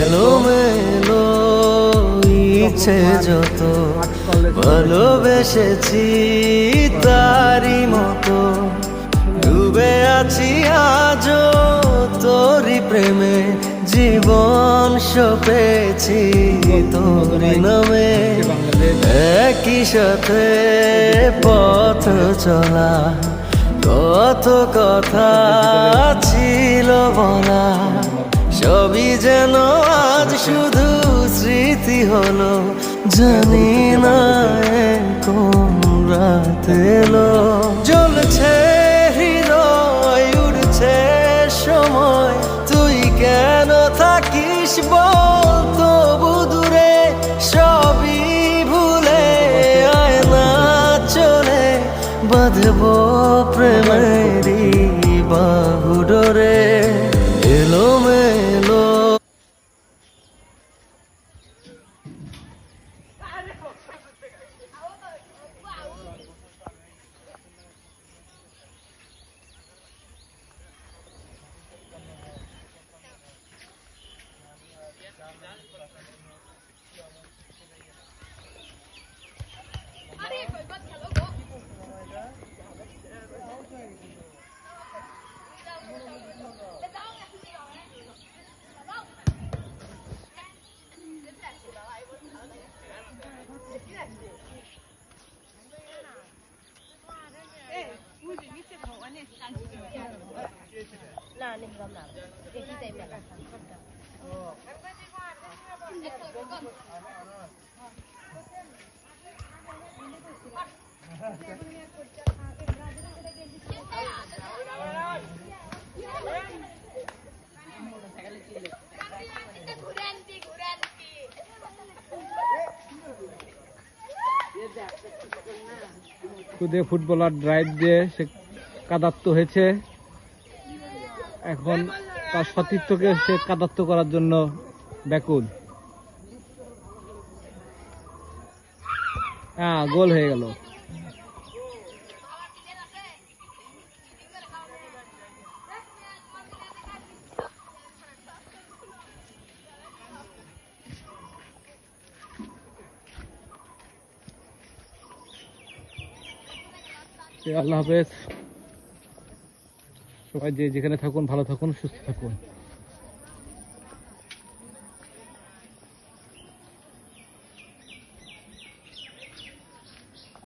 এলোমেলো ইচ্ছে যত ভালোবেসেছি তারি মতো ডুবে আছি আজও তোরি প্রেমে জীবন সপেছি তোরি নামে একই সাথে পথ চলা কত কথা ছিল বলা সবই যেন আজ শুধু স্মৃতি হলো জানি না কোন রাত এলো জ্বলছে হৃদয় উড়ছে সময় তুই কেন থাকিস বল তবু দূরে সবই ভুলে আয় না চলে বাঁধবো প্রেমেরই বাহু ডোরে এলোমেলো খুদে ফুটবলার ড্রাইভ দিয়ে সে কাদাত্ত হয়েছে, এখন তার সতীর্থকে সে কাদাত্ত করার জন্য ব্যাকুল। হ্যাঁ, গোল হয়ে গেল। আল্লাহ হাফেজ। সবাই যে যেখানে থাকুন ভালো থাকুন, সুস্থ থাকুন।